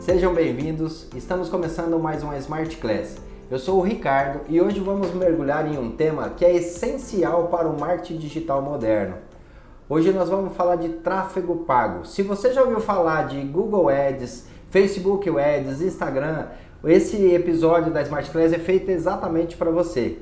Sejam bem-vindos, estamos começando mais uma Smart Class. Eu sou o Ricardo e hoje vamos mergulhar em um tema que é essencial para o marketing digital moderno. Hoje nós vamos falar de tráfego pago. Se você já ouviu falar de Google Ads, Facebook Ads, Instagram, esse episódio da Smart Class é feito exatamente para você.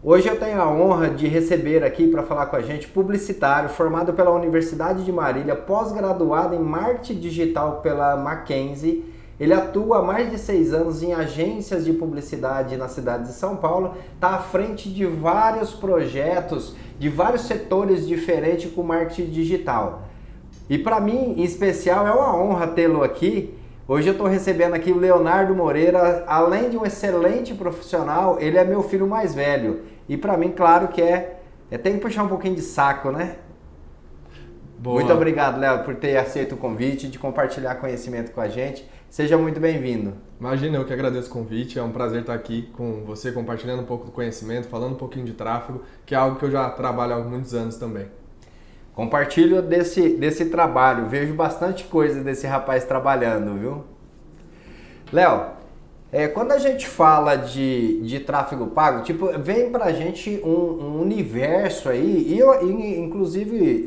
Hoje eu tenho a honra de receber aqui para falar com a gente publicitário formado pela Universidade de Marília, pós-graduado em marketing digital pela Mackenzie. Ele atua há mais de 6 anos em agências de publicidade na cidade de São Paulo, está à frente de vários projetos, de vários setores diferentes com marketing digital. E para mim, em especial, é uma honra tê-lo aqui. Hoje eu estou recebendo aqui o Leonardo Moreira, além de um excelente profissional, ele é meu filho mais velho. E para mim, claro que tem que puxar um pouquinho de saco, né? Boa. Muito obrigado, Léo, por ter aceito o convite, de compartilhar conhecimento com a gente. Seja muito bem-vindo. Imagina, eu que agradeço o convite. É um prazer estar aqui com você, compartilhando um pouco do conhecimento, falando um pouquinho de tráfego, que é algo que eu já trabalho há muitos anos também. Compartilho desse trabalho. Vejo bastante coisa desse rapaz trabalhando, viu? Léo, quando a gente fala de tráfego pago, tipo, vem pra gente um universo aí, e inclusive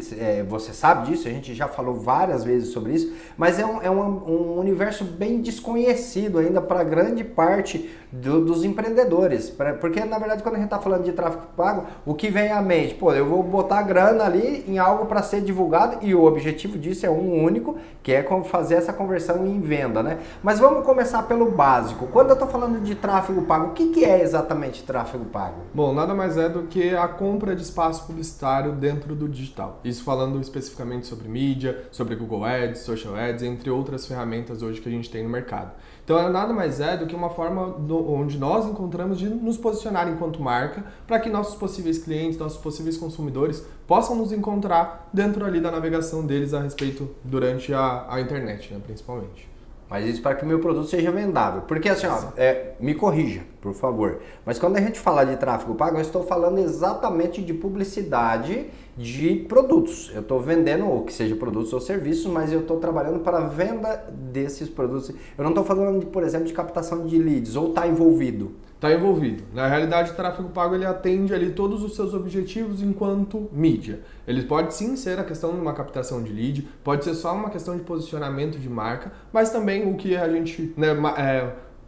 você sabe disso, a gente já falou várias vezes sobre isso, mas é um universo bem desconhecido ainda para grande parte dos empreendedores, porque na verdade quando a gente está falando de tráfego pago, o que vem à mente? Pô, eu vou botar grana ali em algo para ser divulgado e o objetivo disso é um único, que é fazer essa conversão em venda, né? Mas vamos começar pelo básico. Quando eu estou falando de tráfego pago, o que é exatamente tráfego pago? Bom, nada mais é do que a compra de espaço publicitário dentro do digital. Isso falando especificamente sobre mídia, sobre Google Ads, Social Ads, entre outras ferramentas hoje que a gente tem no mercado. Então, nada mais é do que uma forma onde nós encontramos de nos posicionar enquanto marca para que nossos possíveis clientes, nossos possíveis consumidores possam nos encontrar dentro ali da navegação deles a respeito durante a internet, né, principalmente. Mas isso para que o meu produto seja vendável. Porque assim, me corrija, por favor. Mas quando a gente fala de tráfego pago, eu estou falando exatamente de publicidade de produtos. Eu estou vendendo, ou que seja produtos ou serviços, mas eu estou trabalhando para a venda desses produtos. Eu não estou falando, por exemplo, de captação de leads, ou está envolvido. Está envolvido. Na realidade, o tráfego pago ele atende ali todos os seus objetivos enquanto mídia. Ele pode sim ser a questão de uma captação de lead, pode ser só uma questão de posicionamento de marca, mas também o que a gente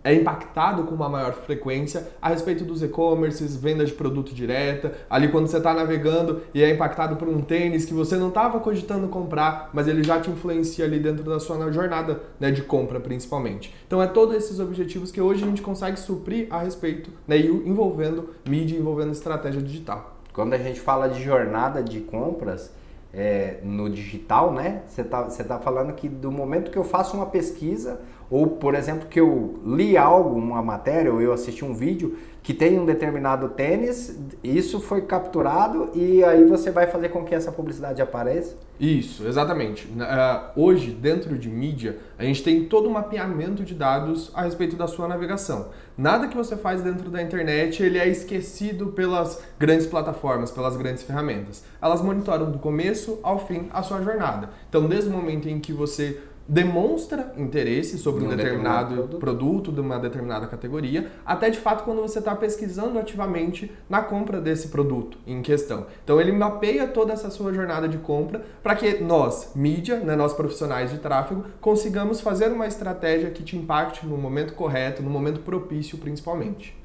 é impactado com uma maior frequência a respeito dos e-commerces, venda de produto direta, ali quando você está navegando e é impactado por um tênis que você não estava cogitando comprar, mas ele já te influencia ali dentro da sua jornada, né, de compra principalmente. Então é todos esses objetivos que hoje a gente consegue suprir a respeito, né, envolvendo mídia, envolvendo estratégia digital. Quando a gente fala de jornada de compras, no digital, né? Você tá falando que do momento que eu faço uma pesquisa, ou por exemplo que eu li algo, uma matéria, ou eu assisti um vídeo que tem um determinado tênis, isso foi capturado e aí você vai fazer com que essa publicidade apareça? Isso, exatamente. Hoje, dentro de mídia, a gente tem todo um mapeamento de dados a respeito da sua navegação. Nada que você faz dentro da internet, ele é esquecido pelas grandes plataformas, pelas grandes ferramentas. Elas monitoram do começo ao fim a sua jornada. Então, desde o momento em que você demonstra interesse sobre um determinado produto, de uma determinada categoria, até de fato quando você está pesquisando ativamente na compra desse produto em questão. Então ele mapeia toda essa sua jornada de compra para que nós, mídia, né, nós profissionais de tráfego, consigamos fazer uma estratégia que te impacte no momento correto, no momento propício principalmente.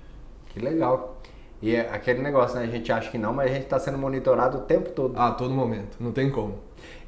Que legal. E é aquele negócio, né? A gente acha que não, mas a gente está sendo monitorado o tempo todo. A todo momento, não tem como.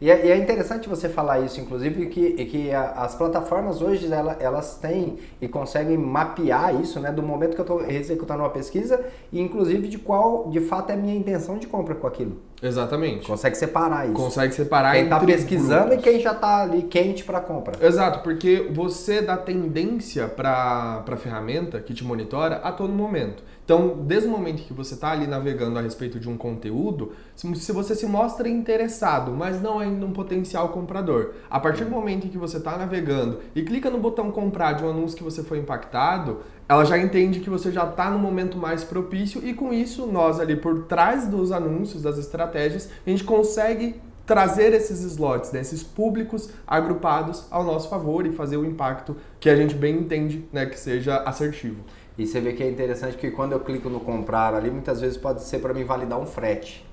E é interessante você falar isso, inclusive, que as plataformas hoje, elas têm e conseguem mapear isso, né? Do momento que eu estou executando uma pesquisa e, inclusive, de qual, de fato, é a minha intenção de compra com aquilo. Exatamente. Consegue separar isso. Consegue separar quem está pesquisando grupos. E quem já está ali quente para compra. Exato, porque você dá tendência para a ferramenta que te monitora a todo momento. Então, desde o momento que você está ali navegando a respeito de um conteúdo, se você se mostra interessado, mas não ainda um potencial comprador, a partir do momento em que você está navegando e clica no botão comprar de um anúncio que você foi impactado, ela já entende que você já está no momento mais propício e com isso nós ali por trás dos anúncios, das estratégias, a gente consegue trazer esses slots, né, esses públicos agrupados ao nosso favor e fazer o impacto que a gente bem entende, né, que seja assertivo. E você vê que é interessante que quando eu clico no comprar ali, muitas vezes pode ser para mim validar um frete.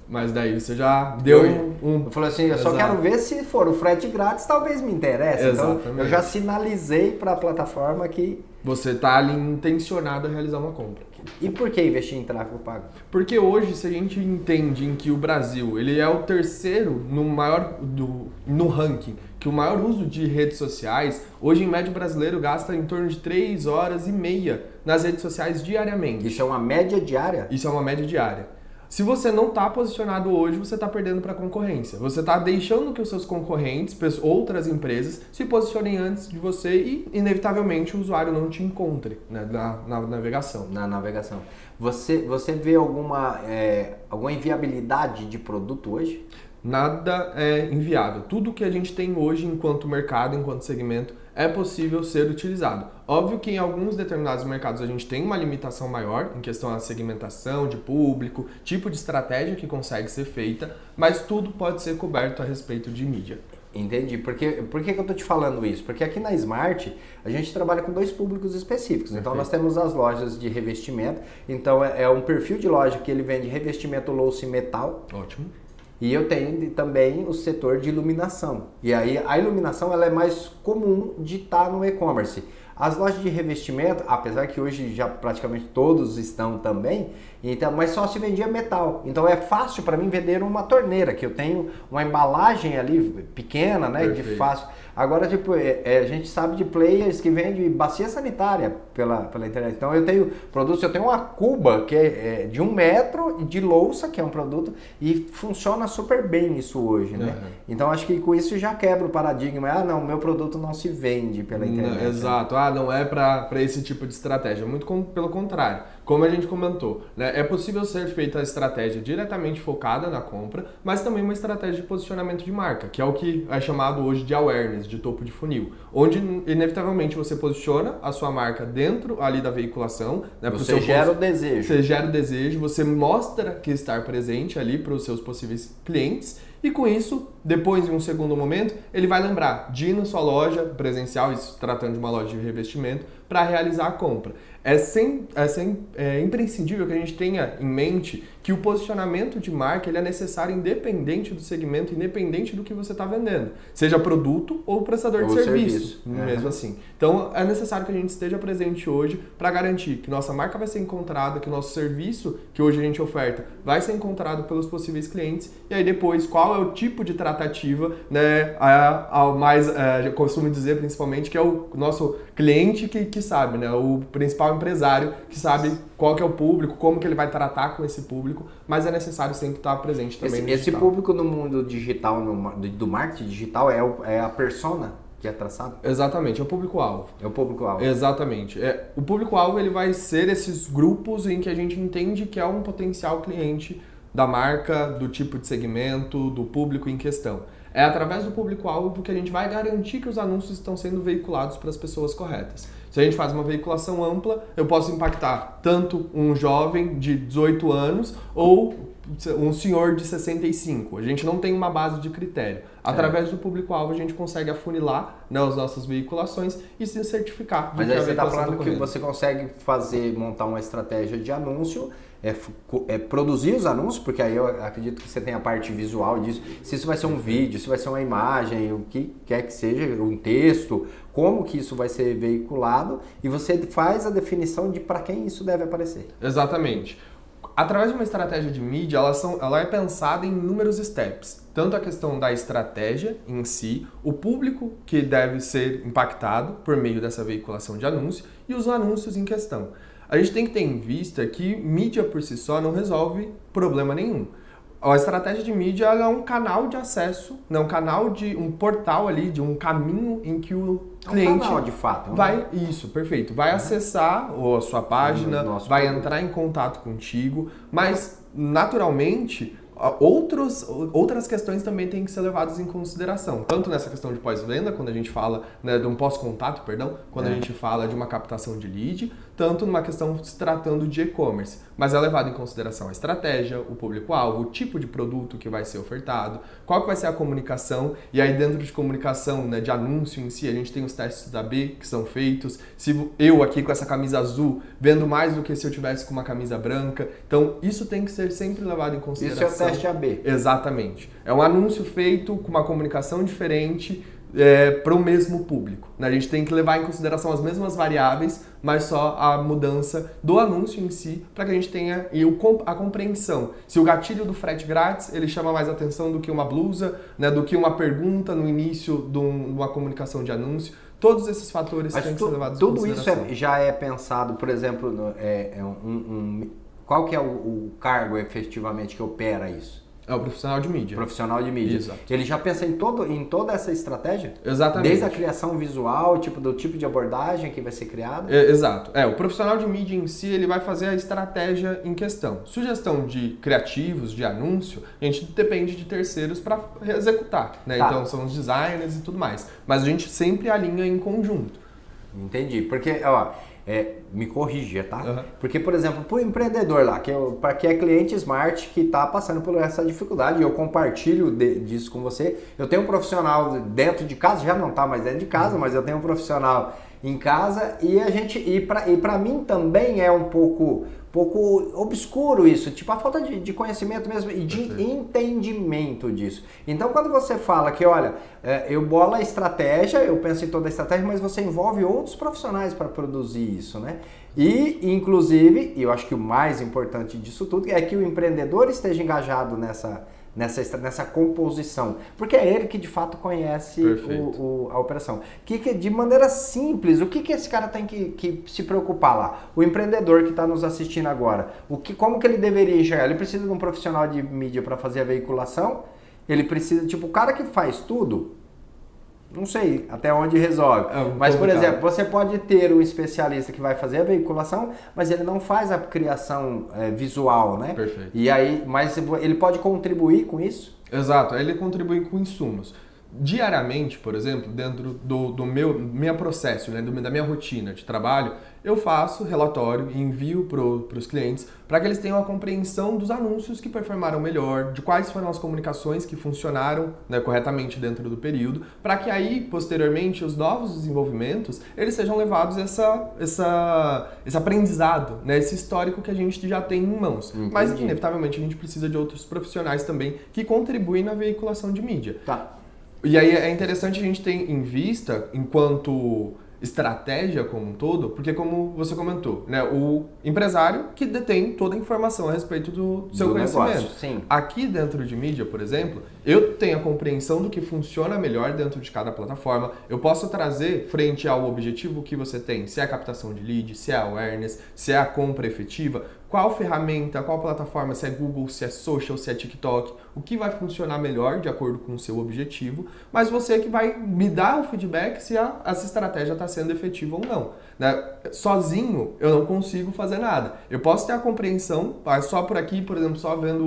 Mas daí você já deu Eu falei assim, eu só quero ver se for o frete grátis, talvez me interesse. Exatamente. Então eu já sinalizei para a plataforma que... Você está ali intencionado a realizar uma compra. E por que investir em tráfego pago? Porque hoje, se a gente entende em que o Brasil ele é o terceiro no ranking, que o maior uso de redes sociais, hoje em média o brasileiro gasta em torno de 3 horas e meia nas redes sociais diariamente. Isso é uma média diária? Isso é uma média diária. Se você não está posicionado hoje, você está perdendo para a concorrência. Você está deixando que os seus concorrentes, outras empresas, se posicionem antes de você e, inevitavelmente, o usuário não te encontre, né, na navegação. Na navegação. Você vê alguma inviabilidade de produto hoje? Nada é inviável. Tudo que a gente tem hoje enquanto mercado, enquanto segmento, é possível ser utilizado. Óbvio que em alguns determinados mercados a gente tem uma limitação maior em questão da segmentação de público, tipo de estratégia que consegue ser feita, mas tudo pode ser coberto a respeito de mídia. Entendi. Por que eu estou te falando isso? Porque aqui na Smart a gente trabalha com 2 públicos específicos. Então nós temos as lojas de revestimento. Então é um perfil de loja que ele vende revestimento louça e metal. Ótimo. E eu tenho também o setor de iluminação. E aí a iluminação ela é mais comum de estar no e-commerce. As lojas de revestimento, apesar que hoje já praticamente todos estão também, então, mas só se vendia metal. Então é fácil para mim vender uma torneira, que eu tenho uma embalagem ali pequena, né, de fácil. Agora, tipo, a gente sabe de players que vendem bacia sanitária pela internet. Então eu tenho produtos, eu tenho uma cuba que é de 1 metro de louça, que é um produto, e funciona super bem isso hoje, né? Uhum. Então acho que com isso já quebra o paradigma. Ah, não, meu produto não se vende pela internet. Não, exato. Não é para esse tipo de estratégia. Muito pelo contrário. Como a gente comentou, né, é possível ser feita a estratégia diretamente focada na compra, mas também uma estratégia de posicionamento de marca, que é o que é chamado hoje de awareness, de topo de funil, onde inevitavelmente você posiciona a sua marca dentro ali da veiculação. Né, você gera o desejo. Você gera o desejo, você mostra que está presente ali para os seus possíveis clientes. E com isso, depois de um segundo momento, ele vai lembrar de ir na sua loja presencial, isso tratando de uma loja de revestimento, para realizar a compra. É imprescindível que a gente tenha em mente que o posicionamento de marca ele é necessário independente do segmento, independente do que você está vendendo. Seja produto ou prestador de serviço. Mesmo assim. Então, é necessário que a gente esteja presente hoje para garantir que nossa marca vai ser encontrada, que o nosso serviço que hoje a gente oferta vai ser encontrado pelos possíveis clientes. E aí depois, qual é o tipo de tratativa, né, eu costumo dizer principalmente que é o nosso cliente que sabe, né, o principal empresário que sabe qual que é o público, como que ele vai tratar com esse público, mas é necessário sempre estar presente também esse público no mundo digital, do marketing digital, é a persona que é traçado? Exatamente, é o público-alvo. É o público-alvo. Exatamente. O público-alvo ele vai ser esses grupos em que a gente entende que é um potencial cliente da marca, do tipo de segmento, do público em questão. É através do público-alvo que a gente vai garantir que os anúncios estão sendo veiculados para as pessoas corretas. Se a gente faz uma veiculação ampla, eu posso impactar tanto um jovem de 18 anos ou um senhor de 65. A gente não tem uma base de critério. Através do público-alvo a gente consegue afunilar, né, as nossas veiculações e se certificar. Mas aí você está falando que você consegue montar uma estratégia de anúncio, produzir os anúncios, porque aí eu acredito que você tem a parte visual disso. Se isso vai ser um vídeo, se vai ser uma imagem, o que quer que seja, um texto, como que isso vai ser veiculado e você faz a definição de para quem isso deve aparecer. Exatamente. Através de uma estratégia de mídia, ela é pensada em inúmeros steps. Tanto a questão da estratégia em si, o público que deve ser impactado por meio dessa veiculação de anúncio e os anúncios em questão. A gente tem que ter em vista que mídia por si só não resolve problema nenhum. A estratégia de mídia ela é um canal de acesso, né? Um portal ali, de um caminho em que o cliente... Um canal, de fato. Isso, perfeito. Vai acessar a sua página, vai entrar em contato contigo, mas naturalmente outras questões também têm que ser levadas em consideração. Tanto nessa questão de pós-venda, quando a gente fala, né, de um pós-contato, quando a gente fala de uma captação de lead, tanto numa questão se tratando de e-commerce, mas é levado em consideração a estratégia, o público-alvo, o tipo de produto que vai ser ofertado, qual que vai ser a comunicação, e aí dentro de comunicação, né, de anúncio em si, a gente tem os testes AB que são feitos, se eu aqui com essa camisa azul vendo mais do que se eu tivesse com uma camisa branca, então isso tem que ser sempre levado em consideração. Isso é o teste AB. Exatamente. É um anúncio feito com uma comunicação diferente, para o mesmo público. A gente tem que levar em consideração as mesmas variáveis, mas só a mudança do anúncio em si, para que a gente tenha a compreensão. Se o gatilho do frete grátis, ele chama mais atenção do que uma blusa, né, do que uma pergunta no início de uma comunicação de anúncio, todos esses fatores têm que ser levados em consideração. Tudo isso já é pensado, por exemplo, qual que é o cargo efetivamente que opera isso? É o profissional de mídia. Profissional de mídia. Exato. Ele já pensa em toda essa estratégia? Exatamente. Desde a criação visual, do tipo de abordagem que vai ser criada? Exato. O profissional de mídia em si, ele vai fazer a estratégia em questão. Sugestão de criativos, de anúncio, a gente depende de terceiros para executar, né? Tá. Então são os designers e tudo mais. Mas a gente sempre alinha em conjunto. Entendi. Porque, me corrija, tá? Uhum. Porque, por exemplo, para o empreendedor lá, para que é cliente smart que está passando por essa dificuldade, e eu compartilho disso com você, eu tenho um profissional dentro de casa, já não está mais dentro de casa, mas eu tenho um profissional em casa e para mim também é um pouco obscuro isso, a falta de conhecimento mesmo e de entendimento disso. Então, quando você fala que, olha, eu bolo a estratégia, eu penso em toda a estratégia, mas você envolve outros profissionais para produzir isso, né? E, inclusive, eu acho que o mais importante disso tudo é que o empreendedor esteja engajado nessa composição, porque é ele que de fato conhece a operação. De maneira simples, o que esse cara tem que se preocupar lá? O empreendedor que está nos assistindo agora, como que ele deveria enxergar? Ele precisa de um profissional de mídia para fazer a veiculação? Ele precisa, o cara que faz tudo, não sei até onde resolve. Mas, por exemplo, você pode ter um especialista que vai fazer a veiculação, mas ele não faz a criação visual, né? Perfeito. E aí, mas ele pode contribuir com isso? Exato, ele contribui com insumos. Diariamente, por exemplo, dentro do meu processo, né, da minha rotina de trabalho, eu faço relatório e envio para os clientes para que eles tenham a compreensão dos anúncios que performaram melhor, de quais foram as comunicações que funcionaram, né, corretamente dentro do período, para que aí, posteriormente, os novos desenvolvimentos, eles sejam levados esse aprendizado, né, esse histórico que a gente já tem em mãos. Entendi. Mas, inevitavelmente, a gente precisa de outros profissionais também que contribuem na veiculação de mídia. Tá. E aí é interessante a gente ter em vista, enquanto estratégia como um todo, porque como você comentou, né, o empresário que detém toda a informação a respeito do seu conhecimento. Negócio, sim. Aqui dentro de mídia, por exemplo, eu tenho a compreensão do que funciona melhor dentro de cada plataforma. Eu posso trazer frente ao objetivo que você tem, se é a captação de lead, se é a awareness, se é a compra efetiva, qual ferramenta, qual plataforma, se é Google, se é social, se é TikTok, o que vai funcionar melhor de acordo com o seu objetivo, mas você que vai me dar o feedback se essa estratégia está sendo efetiva ou não. Né? Sozinho eu não consigo fazer nada. Eu posso ter a compreensão, só por aqui, por exemplo, só vendo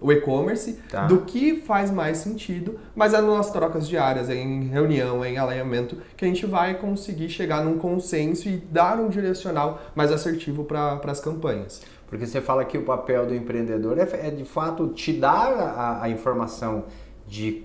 o e-commerce, tá, do que faz mais sentido, mas é nas trocas diárias, em reunião, em alinhamento, que a gente vai conseguir chegar num consenso e dar um direcional mais assertivo para as campanhas. Porque você fala que o papel do empreendedor é de fato te dar a informação de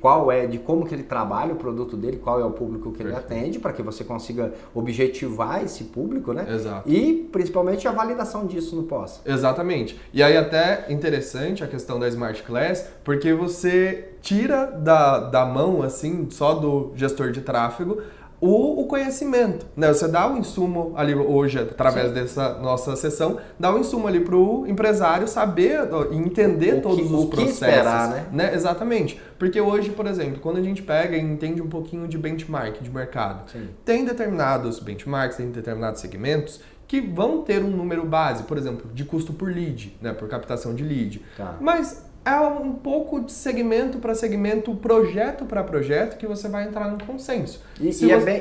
como que ele trabalha o produto dele, qual é o público que ele atende, para que você consiga objetivar esse público, né? Exato. E principalmente a validação disso no pós. Exatamente. E aí até interessante a questão da Smart Class, porque você tira da mão, assim, só do gestor de tráfego, o conhecimento, né? Você dá um insumo ali hoje, através dessa nossa sessão, dá um insumo ali para o empresário saber e entender todos os processos. Esperar, né? Exatamente. Porque hoje, por exemplo, quando a gente pega e entende um pouquinho de benchmark de mercado, tem determinados benchmarks, tem determinados segmentos que vão ter um número base, por exemplo, de custo por lead, né? Por captação de lead. Tá. Mas é um pouco de segmento para segmento, projeto para projeto, que você vai entrar no consenso.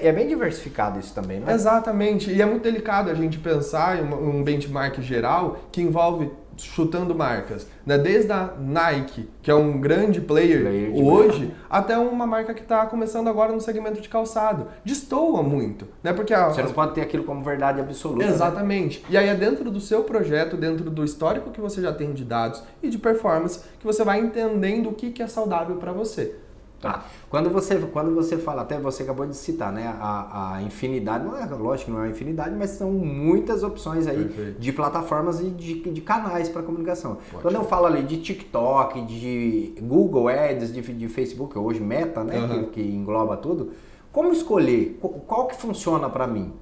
É bem diversificado isso também, não é? Exatamente. E é muito delicado a gente pensar em um benchmark geral que envolve chutando marcas, né? Desde a Nike, que é um grande player hoje, até uma marca que está começando agora no segmento de calçado. Destoa muito, né? Porque você não pode ter aquilo como verdade absoluta. Exatamente. Né? E aí é dentro do seu projeto, dentro do histórico que você já tem de dados e de performance, que você vai entendendo o que é saudável para você. Tá. Quando você fala, até você acabou de citar, né, a infinidade, não é, lógico que não é uma infinidade, mas são muitas opções aí de plataformas e de canais para comunicação. Quando eu falo ali de TikTok, de Google Ads, de Facebook, hoje Meta, né, que engloba tudo, como escolher? Qual que funciona para mim?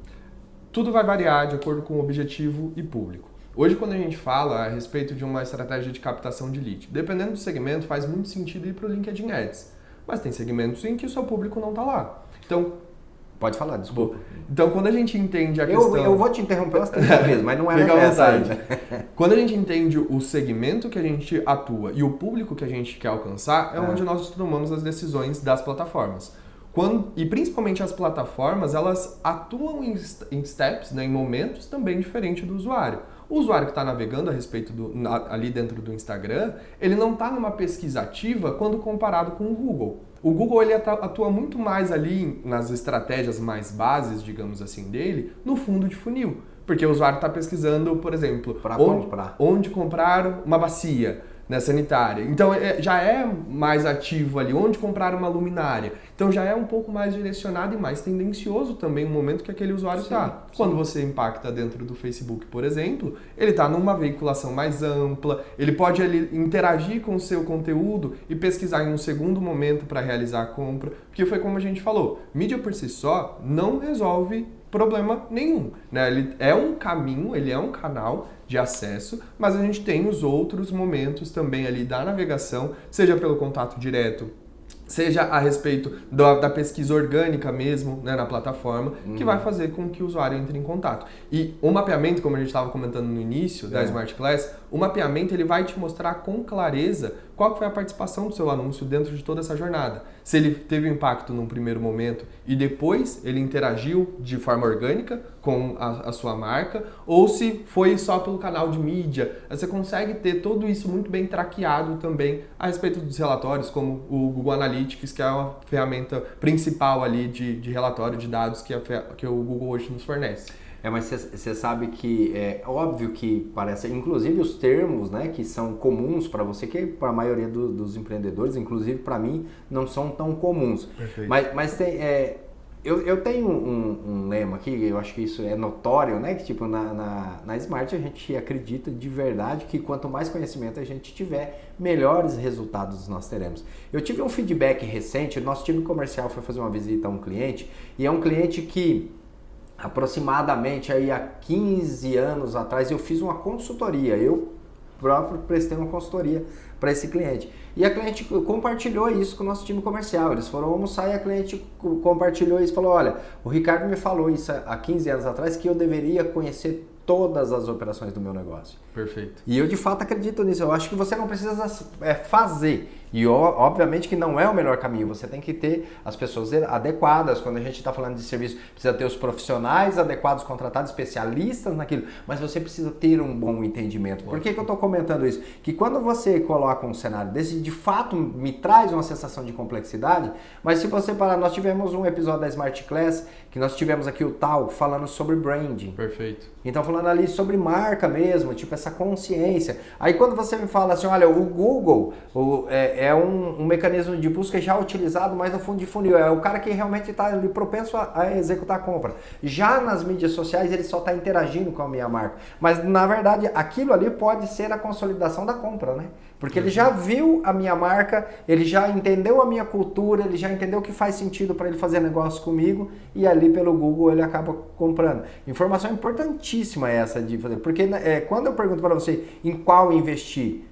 Tudo vai variar de acordo com o objetivo e público. Hoje, quando a gente fala a respeito de uma estratégia de captação de lead, dependendo do segmento, faz muito sentido ir para o LinkedIn Ads. Mas tem segmentos em que o seu público não está lá. Então, pode falar, desculpa. Então, quando a gente entende a questão... Eu vou te interromper bastante vezes, mas não era nessa ainda. Quando a gente entende o segmento que a gente atua e o público que a gente quer alcançar, é onde nós tomamos as decisões das plataformas. E principalmente as plataformas, elas atuam em steps, né, em momentos também diferentes do usuário. O usuário que está navegando a respeito ali dentro do Instagram, ele não está numa pesquisa ativa quando comparado com o Google. O Google ele atua muito mais ali nas estratégias mais bases, digamos assim, dele, no fundo de funil. Porque o usuário está pesquisando, por exemplo, onde comprar uma bacia, né, sanitária. Então já é mais ativo ali, onde comprar uma luminária. Então já é um pouco mais direcionado e mais tendencioso também o momento que aquele usuário está. Quando você impacta dentro do Facebook, por exemplo, ele está numa veiculação mais ampla, ele pode ali interagir com o seu conteúdo e pesquisar em um segundo momento para realizar a compra. Porque foi como a gente falou, mídia por si só não resolve problema nenhum, né? Ele é um caminho, ele é um canal de acesso, mas a gente tem os outros momentos também ali da navegação, seja pelo contato direto, seja a respeito da pesquisa orgânica mesmo, né, na plataforma, que vai fazer com que o usuário entre em contato. E o mapeamento, como a gente estava comentando no início da Smart Class, o mapeamento ele vai te mostrar com clareza qual foi a participação do seu anúncio dentro de toda essa jornada. Se ele teve impacto num primeiro momento e depois ele interagiu de forma orgânica com a sua marca, ou se foi só pelo canal de mídia. Você consegue ter tudo isso muito bem traqueado também a respeito dos relatórios, como o Google Analytics, que é uma ferramenta principal ali de relatório de dados que o Google hoje nos fornece. Mas você sabe que é óbvio que parece, inclusive os termos, né, que são comuns para você, que para a maioria dos empreendedores, inclusive para mim, não são tão comuns. Perfeito. Mas tem, eu tenho um lema aqui, eu acho que isso é notório, né, que tipo na Smart a gente acredita de verdade que quanto mais conhecimento a gente tiver, melhores resultados nós teremos. Eu tive um feedback recente, o nosso time comercial foi fazer uma visita a um cliente, e é um cliente que aproximadamente aí há 15 anos atrás eu fiz uma consultoria, eu próprio prestei uma consultoria para esse cliente. E a cliente compartilhou isso com o nosso time comercial. Eles foram almoçar e a cliente compartilhou isso e falou, olha, o Ricardo me falou isso há 15 anos atrás, que eu deveria conhecer todas as operações do meu negócio. Perfeito. E eu de fato acredito nisso. Eu acho que você não precisa fazer. E obviamente que não é o melhor caminho. Você tem que ter as pessoas adequadas. Quando a gente está falando de serviço, precisa ter os profissionais adequados, contratados, especialistas naquilo. Mas você precisa ter um bom entendimento. Por que eu estou comentando isso? Que quando você coloca um cenário desse, de fato me traz uma sensação de complexidade. Mas se você parar, nós tivemos um episódio da Smart Class, que nós tivemos aqui o Tal falando sobre branding. Perfeito. Então falando ali sobre marca mesmo, tipo essa consciência. Aí quando você me fala assim, olha, o Google é um mecanismo de busca já utilizado, mas no fundo de funil, é o cara que realmente está ali propenso a executar a compra. Já nas mídias sociais ele só está interagindo com a minha marca, mas na verdade aquilo ali pode ser a consolidação da compra, né? Porque ele já viu a minha marca, ele já entendeu a minha cultura, ele já entendeu que faz sentido para ele fazer negócio comigo e ali pelo Google ele acaba comprando. Informação importantíssima essa de fazer, porque quando eu pergunto para você em qual investir,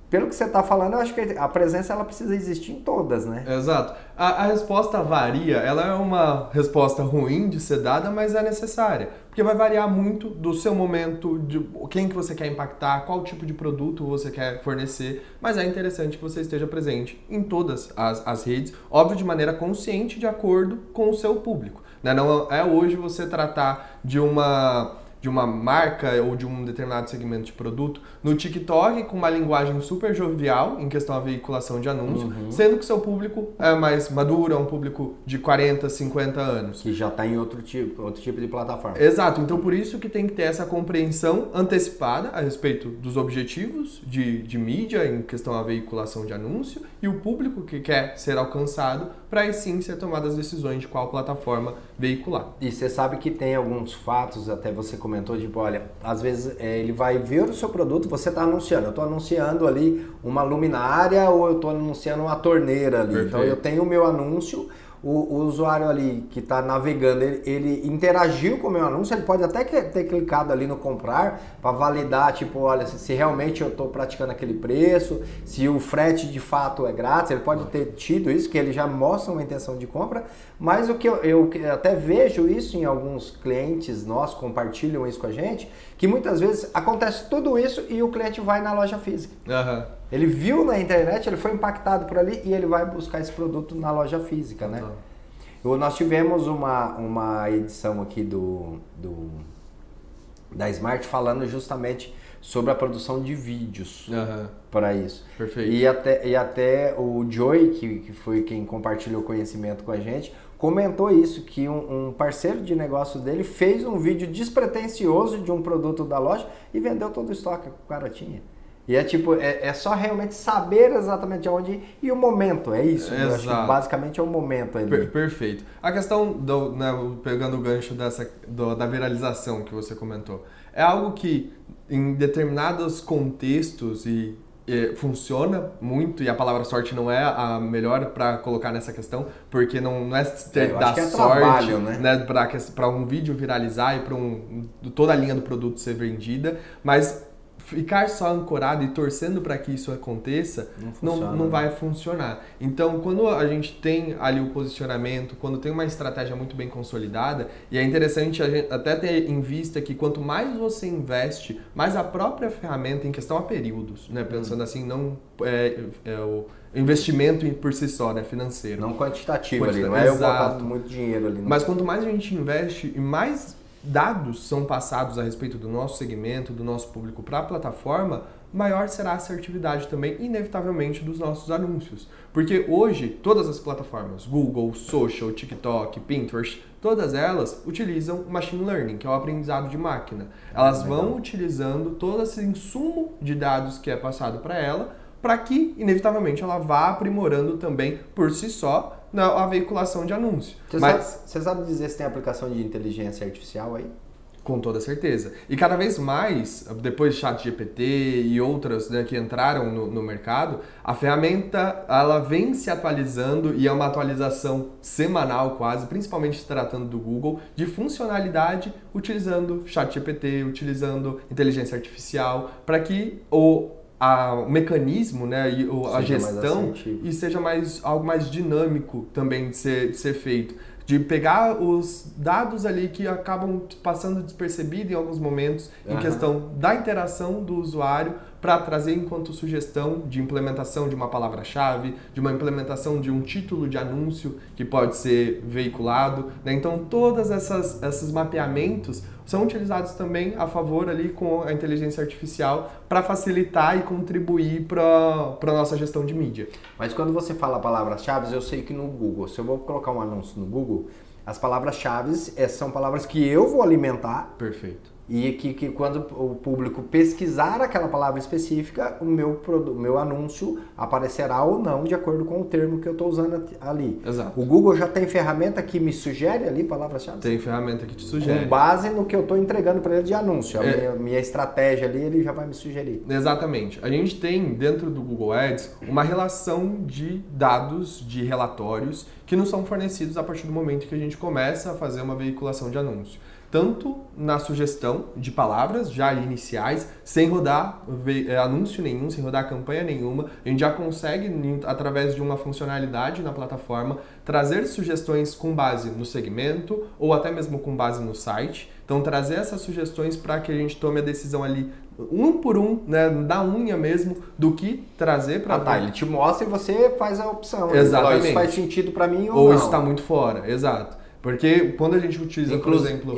pelo que você está falando, eu acho que a presença ela precisa existir em todas, né? Exato. A resposta varia, ela é uma resposta ruim de ser dada, mas é necessária. Porque vai variar muito do seu momento, de quem que você quer impactar, qual tipo de produto você quer fornecer, mas é interessante que você esteja presente em todas as redes, óbvio de maneira consciente, de acordo com o seu público. Né? Não é hoje você tratar de uma de uma marca ou de um determinado segmento de produto no TikTok com uma linguagem super jovial em questão à veiculação de anúncio, sendo que seu público é mais maduro, é um público de 40, 50 anos. Que já está em outro tipo de plataforma. Exato, então por isso que tem que ter essa compreensão antecipada a respeito dos objetivos de mídia em questão à veiculação de anúncio e o público que quer ser alcançado para aí sim ser tomadas as decisões de qual plataforma veicular. E você sabe que tem alguns fatos, até você comentou, tipo, olha, às vezes ele vai ver o seu produto, você está anunciando, eu estou anunciando ali uma luminária ou eu estou anunciando uma torneira ali. Perfeito. Então eu tenho o meu anúncio, o usuário ali que está navegando, ele interagiu com o meu anúncio, ele pode até ter clicado ali no comprar para validar, tipo, olha, se realmente eu estou praticando aquele preço, se o frete de fato é grátis, ele pode ter tido isso, que ele já mostra uma intenção de compra, mas o que eu até vejo isso em alguns clientes nossos, compartilham isso com a gente, que muitas vezes acontece tudo isso e o cliente vai na loja física. Ele viu na internet, ele foi impactado por ali e ele vai buscar esse produto na loja física, né? Nós tivemos uma edição aqui da Smart falando justamente sobre a produção de vídeos para isso. Perfeito. E até o Joey, que foi quem compartilhou conhecimento com a gente, comentou isso, que um parceiro de negócio dele fez um vídeo despretensioso de um produto da loja e vendeu todo o estoque que o cara tinha. E é tipo, é só realmente saber exatamente aonde ir e o momento, é isso. Eu acho que basicamente é o momento ali. Perfeito. A questão, pegando o gancho da viralização que você comentou, é algo que em determinados contextos funciona muito, e a palavra sorte não é a melhor para colocar nessa questão, porque não é dar sorte, trabalho, né? Para um vídeo viralizar e para toda a linha do produto ser vendida, mas ficar só ancorado e torcendo para que isso aconteça não vai funcionar. Então, quando a gente tem ali o posicionamento, quando tem uma estratégia muito bem consolidada, e é interessante a gente até ter em vista que quanto mais você investe, mais a própria ferramenta em questão a períodos, né? Pensando assim, não o investimento por si só, né? Financeiro. Não quantitativo ali, não é eu botar muito dinheiro ali. Mas quanto mais a gente investe e mais dados são passados a respeito do nosso segmento, do nosso público para a plataforma, maior será a assertividade também, inevitavelmente, dos nossos anúncios. Porque hoje, todas as plataformas, Google, Social, TikTok, Pinterest, todas elas utilizam Machine Learning, que é o aprendizado de máquina. Elas vão utilizando todo esse insumo de dados que é passado para ela, para que, inevitavelmente, ela vá aprimorando também, por si só, a veiculação de anúncio. Você sabe dizer se tem aplicação de inteligência artificial aí? Com toda certeza. E cada vez mais, depois do ChatGPT e outras, né, que entraram no mercado, a ferramenta ela vem se atualizando e é uma atualização semanal quase, principalmente se tratando do Google, de funcionalidade utilizando ChatGPT, utilizando inteligência artificial, para que o mecanismo, né, e a gestão e seja algo mais dinâmico também de ser feito. De pegar os dados ali que acabam passando despercebido em alguns momentos em questão da interação do usuário para trazer enquanto sugestão de implementação de uma palavra-chave, de uma implementação de um título de anúncio que pode ser veiculado, né? Então todas esses mapeamentos são utilizados também a favor ali com a inteligência artificial para facilitar e contribuir para a nossa gestão de mídia. Mas quando você fala palavras-chave, eu sei que no Google, se eu vou colocar um anúncio no Google, as palavras-chave são palavras que eu vou alimentar. Perfeito. E que quando o público pesquisar aquela palavra específica, o meu anúncio aparecerá ou não de acordo com o termo que eu estou usando ali. Exato. O Google já tem ferramenta que me sugere ali palavras-chave? Tem ferramenta que te sugere. Com base no que eu estou entregando para ele de anúncio. A minha estratégia ali, ele já vai me sugerir. Exatamente. A gente tem dentro do Google Ads uma relação de dados, de relatórios que nos são fornecidos a partir do momento que a gente começa a fazer uma veiculação de anúncio. Tanto na sugestão de palavras já iniciais, sem rodar anúncio nenhum, sem rodar campanha nenhuma, a gente já consegue, através de uma funcionalidade na plataforma, trazer sugestões com base no segmento ou até mesmo com base no site. Então, trazer essas sugestões para que a gente tome a decisão ali, um por um, né, da unha mesmo, do que trazer para... ele te mostra e você faz a opção. Exatamente. Isso faz sentido para mim ou não. Ou isso está muito fora, exato. Porque quando a gente utiliza, por exemplo...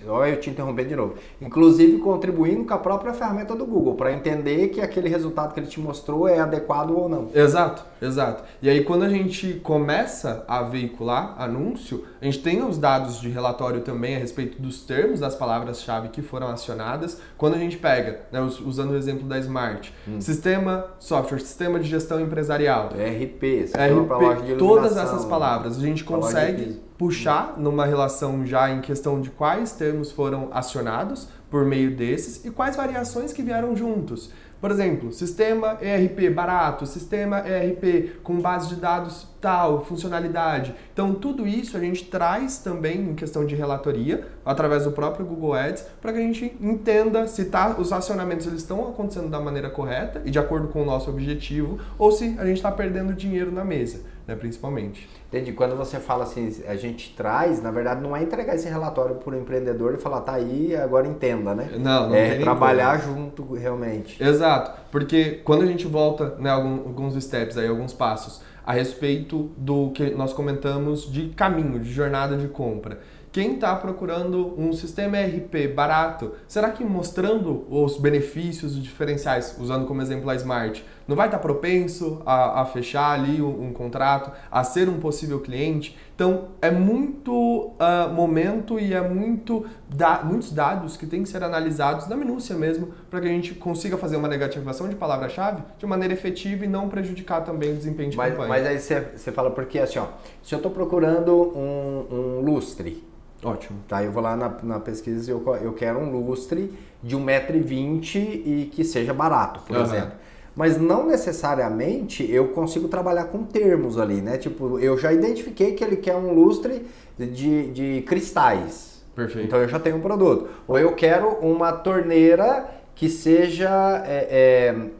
Olha, eu te interromper de novo. Inclusive contribuindo com a própria ferramenta do Google, para entender que aquele resultado que ele te mostrou é adequado ou não. Exato, exato. E aí quando a gente começa a veicular anúncio, a gente tem os dados de relatório também a respeito dos termos das palavras-chave que foram acionadas. Quando a gente pega, né, usando o exemplo da Smart, sistema, software, sistema de gestão empresarial, ERP, sistema para loja de iluminação, todas essas palavras, a gente consegue puxar numa relação já em questão de quais termos foram acionados por meio desses e quais variações que vieram juntos. Por exemplo, sistema ERP barato, sistema ERP com base de dados tal, funcionalidade. Então, tudo isso a gente traz também em questão de relatoria, através do próprio Google Ads, para que a gente entenda se os acionamentos eles estão acontecendo da maneira correta e de acordo com o nosso objetivo, ou se a gente está perdendo dinheiro na mesa, né, principalmente. Entendi. Quando você fala assim, a gente traz, na verdade não é entregar esse relatório para o empreendedor e falar, tá aí, agora entenda, né? Não é trabalhar junto realmente. Exato, porque quando a gente volta, né, alguns steps aí, alguns passos, a respeito do que nós comentamos de caminho, de jornada de compra. Quem está procurando um sistema ERP barato, será que mostrando os benefícios, os diferenciais, usando como exemplo a Smart, não vai estar propenso a fechar ali um contrato, a ser um possível cliente? Então, é muito momento e é muitos dados que têm que ser analisados na minúcia mesmo, para que a gente consiga fazer uma negativação de palavra-chave de maneira efetiva e não prejudicar também o desempenho de campanha. Mas aí você fala, porque assim, ó, se eu estou procurando um lustre, ótimo. Tá, eu vou lá na pesquisa e eu quero um lustre de 1,20 m e que seja barato, por exemplo. Mas não necessariamente eu consigo trabalhar com termos ali, né? Tipo, eu já identifiquei que ele quer um lustre de cristais. Perfeito. Então eu já tenho um produto. Ou eu quero uma torneira que seja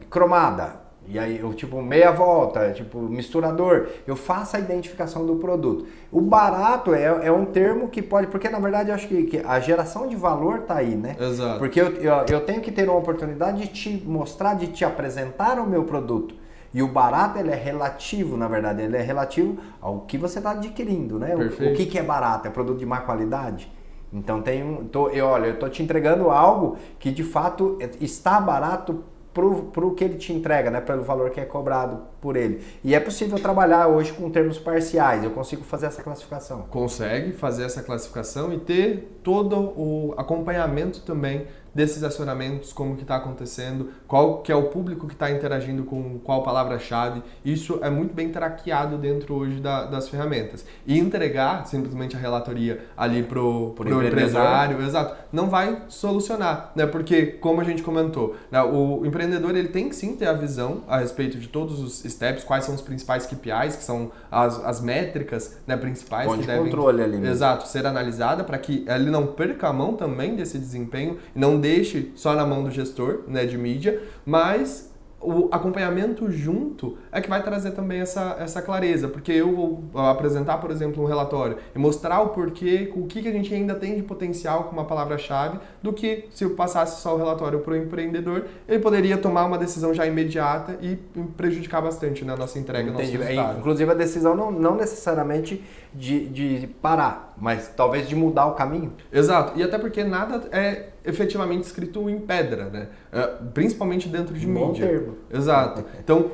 cromada. E aí, eu, tipo, meia volta, tipo, misturador, eu faço a identificação do produto. O barato é um termo que pode, porque na verdade eu acho que a geração de valor tá aí, né? Exato. Porque eu tenho que ter uma oportunidade de te mostrar, de te apresentar o meu produto. E o barato, ele é relativo, na verdade, ele é relativo ao que você está adquirindo, né? O que é barato? É produto de má qualidade? Então eu tô te entregando algo que de fato está barato pro que ele te entrega, né? Pelo valor que é cobrado por ele. E é possível trabalhar hoje com termos parciais, eu consigo fazer essa classificação. Consegue fazer essa classificação e ter todo o acompanhamento também desses acionamentos, como que está acontecendo, qual que é o público que está interagindo com qual palavra-chave. Isso é muito bem traqueado dentro hoje das ferramentas. E entregar simplesmente a relatoria ali pro empresário, exato, não vai solucionar, né? Porque, como a gente comentou, né, o empreendedor ele tem que sim ter a visão a respeito de todos os steps, quais são os principais KPIs, que são as métricas, né, principais que devem controle ali, né? Exato, ser analisada para que ele não perca a mão também desse desempenho e não deixe só na mão do gestor, né, de mídia, mas o acompanhamento junto é que vai trazer também essa clareza, porque eu vou apresentar, por exemplo, um relatório e mostrar o porquê, o que a gente ainda tem de potencial com uma palavra-chave, do que se eu passasse só o relatório para o empreendedor, ele poderia tomar uma decisão já imediata e prejudicar bastante, né, a nossa entrega, nosso resultado. Inclusive a decisão não necessariamente de parar, mas talvez de mudar o caminho. Exato, e até porque nada é efetivamente escrito em pedra, né? Principalmente dentro de mídia. Bom termo. Exato. Então,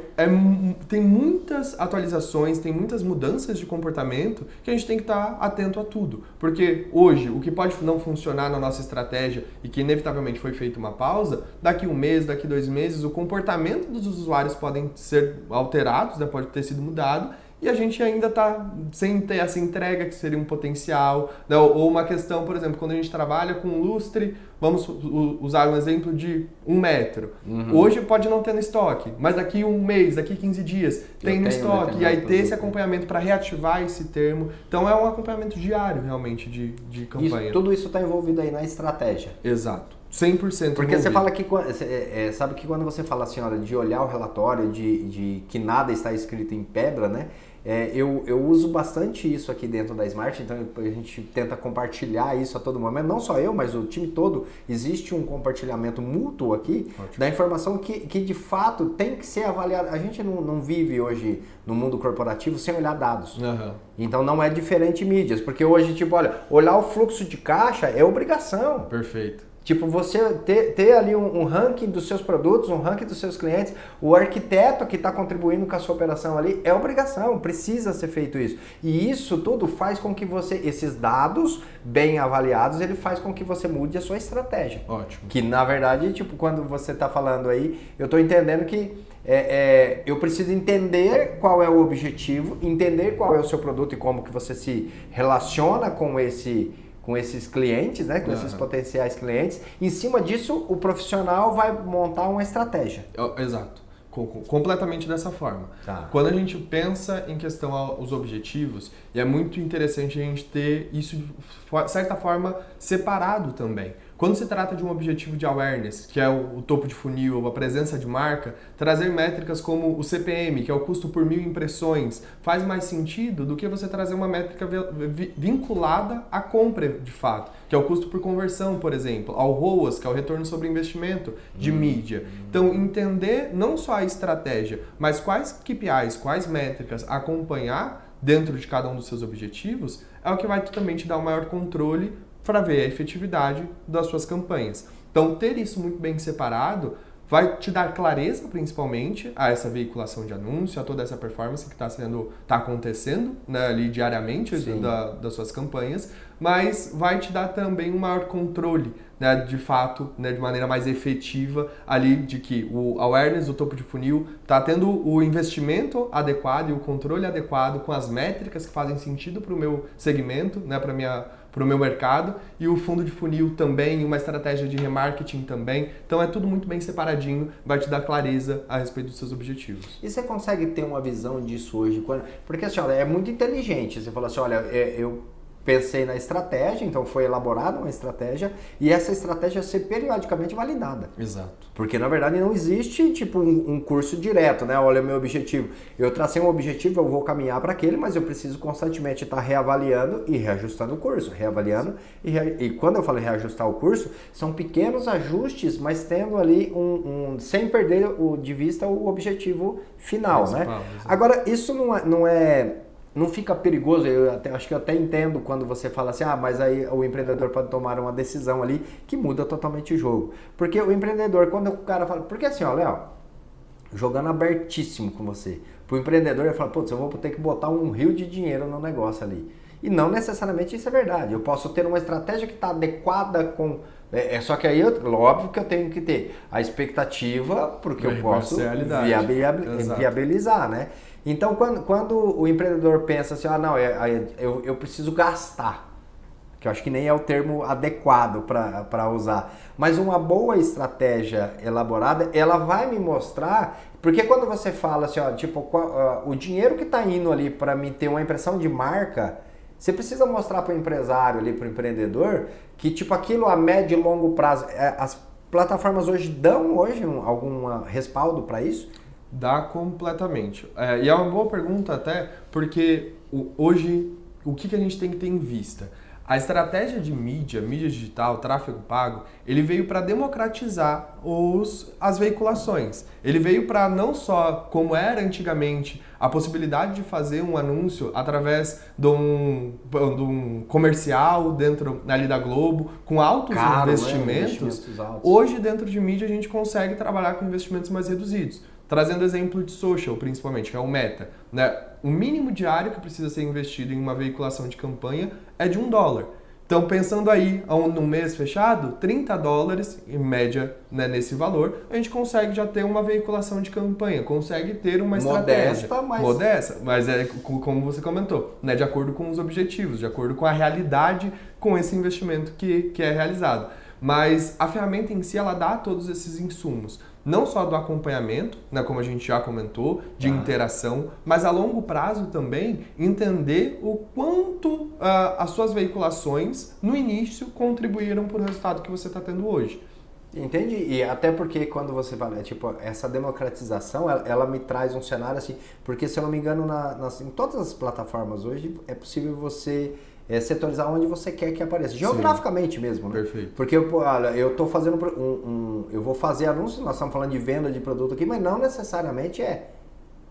tem muitas atualizações, tem muitas mudanças de comportamento que a gente tem que estar atento a tudo. Porque hoje, o que pode não funcionar na nossa estratégia e que inevitavelmente foi feita uma pausa, daqui um mês, daqui 2 meses, o comportamento dos usuários podem ser alterados, né? Pode ter sido mudado, e a gente ainda está sem ter essa entrega que seria um potencial, né? Ou uma questão, por exemplo, quando a gente trabalha com lustre, vamos usar um exemplo de 1 metro. Hoje pode não ter no estoque, mas daqui um mês, daqui 15 dias tem no estoque. E aí ter esse acompanhamento para reativar esse termo. Então é um acompanhamento diário realmente de campanha. Tudo isso está envolvido aí na estratégia. Exato. 100% Porque você envolvido. fala que, sabe que quando você fala assim, olha, de olhar o relatório, de que nada está escrito em pedra, né? Eu uso bastante isso aqui dentro da Smart, então a gente tenta compartilhar isso a todo momento, não só eu, mas o time todo, existe um compartilhamento mútuo aqui. Ótimo. Da informação que de fato tem que ser avaliada. A gente não vive hoje no mundo corporativo sem olhar dados. Uhum. Então não é diferente mídias, porque hoje, tipo, olha, olhar o fluxo de caixa é obrigação. Perfeito. Tipo, você ter ali um ranking dos seus produtos, um ranking dos seus clientes, o arquiteto que está contribuindo com a sua operação ali, é obrigação, precisa ser feito isso. E isso tudo faz com que você, esses dados bem avaliados, ele faz com que você mude a sua estratégia. Ótimo. Que na verdade, tipo, quando você está falando aí, eu estou entendendo que eu preciso entender qual é o objetivo, entender qual é o seu produto e como que você se relaciona com esses clientes, né, com esses potenciais clientes. Em cima disso, o profissional vai montar uma estratégia. Exato. Completamente dessa forma. Tá. Quando a gente pensa em questão aos objetivos, é muito interessante a gente ter isso, de certa forma, separado também. Quando se trata de um objetivo de awareness, que é o topo de funil, a presença de marca, trazer métricas como o CPM, que é o custo por 1000 impressões, faz mais sentido do que você trazer uma métrica vinculada à compra de fato, que é o custo por conversão, por exemplo, ao ROAS, que é o retorno sobre investimento de mídia. Então, entender não só a estratégia, mas quais KPIs, quais métricas acompanhar dentro de cada um dos seus objetivos, é o que vai também te dar um maior controle para ver a efetividade das suas campanhas. Então, ter isso muito bem separado vai te dar clareza, principalmente, a essa veiculação de anúncio, a toda essa performance que está acontecendo, né, ali diariamente das suas campanhas, mas vai te dar também um maior controle, né, de fato, né, de maneira mais efetiva ali de que o awareness, o topo de funil, está tendo o investimento adequado e o controle adequado com as métricas que fazem sentido para o meu segmento, né, para o meu mercado, e o fundo de funil também, uma estratégia de remarketing também. Então é tudo muito bem separadinho, vai te dar clareza a respeito dos seus objetivos. E você consegue ter uma visão disso hoje? Porque assim, olha, é muito inteligente. Você fala assim, olha, eu pensei na estratégia, então foi elaborada uma estratégia e essa estratégia ser periodicamente validada. Exato. Porque na verdade não existe tipo um curso direto, né? Olha o meu objetivo. Eu tracei um objetivo, eu vou caminhar para aquele, mas eu preciso constantemente estar reavaliando e reajustando o curso, reavaliando e quando eu falo reajustar o curso, são pequenos ajustes, mas tendo ali sem perder de vista o objetivo final, né? Agora, isso não fica perigoso, acho que eu até entendo quando você fala assim, mas aí o empreendedor pode tomar uma decisão ali que muda totalmente o jogo. Porque o empreendedor, quando o cara fala, porque assim, ó, Léo, jogando abertíssimo com você, pro empreendedor ele fala, putz, eu vou ter que botar um rio de dinheiro no negócio ali. E não necessariamente isso é verdade. Eu posso ter uma estratégia que está adequada com... só que aí, óbvio que eu tenho que ter a expectativa, porque eu posso viabilizar, né? Então, quando o empreendedor pensa assim, eu preciso gastar, que eu acho que nem é o termo adequado para usar, mas uma boa estratégia elaborada, ela vai me mostrar, porque quando você fala assim, o dinheiro que está indo ali para me ter uma impressão de marca, você precisa mostrar para o empresário ali, para o empreendedor, que tipo aquilo a médio e longo prazo, as plataformas hoje dão algum respaldo para isso? Dá completamente. E é uma boa pergunta até, porque hoje o que a gente tem que ter em vista? A estratégia de mídia digital, tráfego pago, ele veio para democratizar as veiculações. Ele veio para não só, como era antigamente, a possibilidade de fazer um anúncio através de um comercial dentro ali da Globo, com altos investimentos. Altos. Hoje, dentro de mídia, a gente consegue trabalhar com investimentos mais reduzidos. Trazendo exemplo de social, principalmente, que é o Meta, né? O mínimo diário que precisa ser investido em uma veiculação de campanha é de $1. Então, pensando aí num mês fechado, $30 em média, né, nesse valor, a gente consegue já ter uma veiculação de campanha, consegue ter uma estratégia. Modesta, mas é como você comentou, né, de acordo com os objetivos, de acordo com a realidade, com esse investimento que é realizado. Mas a ferramenta em si, ela dá todos esses insumos. Não só do acompanhamento, né, como a gente já comentou, de interação, mas a longo prazo também entender o quanto as suas veiculações no início contribuíram para o resultado que você está tendo hoje. Entendi. E até porque quando você fala, tipo, essa democratização, ela me traz um cenário assim, porque se eu não me engano, em todas as plataformas hoje é possível você setorizar onde você quer que apareça, geograficamente mesmo, né? Perfeito. Porque olha, eu estou fazendo eu vou fazer anúncio, nós estamos falando de venda de produto aqui, mas não necessariamente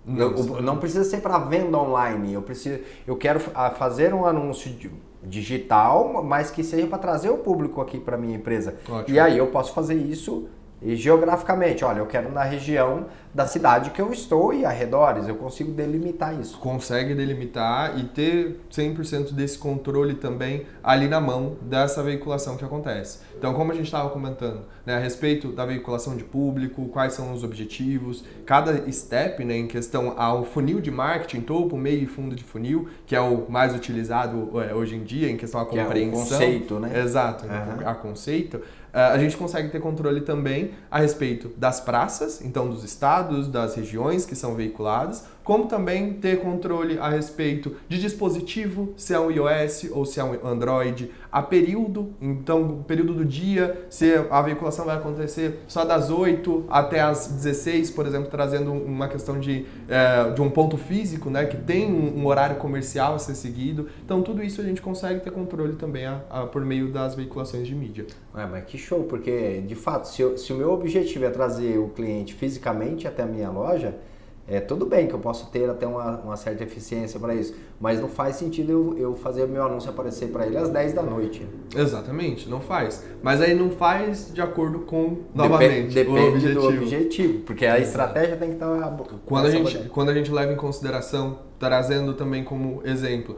não precisa ser para venda online. Eu quero fazer um anúncio digital, mas que seja para trazer o público aqui para minha empresa. Ótimo. E aí eu posso fazer isso geograficamente. Olha, eu quero na região da cidade que eu estou e arredores. Eu consigo delimitar isso. Consegue delimitar e ter 100% desse controle também ali na mão dessa veiculação que acontece. Então, como a gente estava comentando, né, a respeito da veiculação de público, quais são os objetivos, cada step, né, em questão ao funil de marketing, topo, meio e fundo de funil, que é o mais utilizado hoje em dia, em questão à compreensão. Que é o conceito, né? Exato, a conceito. A gente consegue ter controle também a respeito das praças, então dos estados, das regiões que são veiculadas, como também ter controle a respeito de dispositivo, se é um iOS ou se é um Android, a período, então o período do dia, se a veiculação vai acontecer só das 8 até as 16, por exemplo, trazendo uma questão de um ponto físico, né, que tem um horário comercial a ser seguido. Então tudo isso a gente consegue ter controle também por meio das veiculações de mídia. Mas que show, porque de fato, se o meu objetivo é trazer o cliente fisicamente até a minha loja, tudo bem que eu posso ter até uma certa eficiência para isso, mas não faz sentido eu fazer o meu anúncio aparecer para ele às 10 da noite. Exatamente, não faz. Mas aí não faz de acordo com, novamente, depende do objetivo, porque a estratégia tem que estar... Quando a gente leva em consideração, trazendo também como exemplo,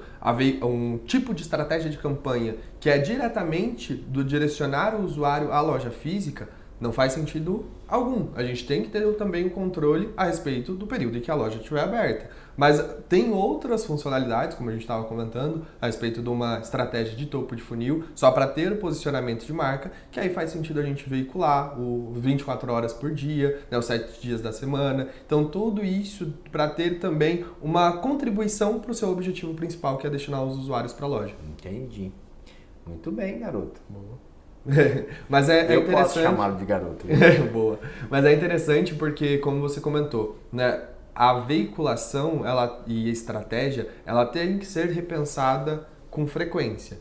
um tipo de estratégia de campanha que é diretamente do direcionar o usuário à loja física, não faz sentido algum. A gente tem que ter também o controle a respeito do período em que a loja estiver aberta. Mas tem outras funcionalidades, como a gente estava comentando, a respeito de uma estratégia de topo de funil, só para ter o posicionamento de marca, que aí faz sentido a gente veicular o 24 horas por dia, né, os 7 dias da semana. Então, tudo isso para ter também uma contribuição para o seu objetivo principal, que é destinar os usuários para a loja. Entendi. Muito bem, garoto. Boa. Mas é eu interessante. Posso chamá-lo de garoto. Boa. Mas é interessante porque, como você comentou, né, a veiculação e a estratégia, ela tem que ser repensada com frequência.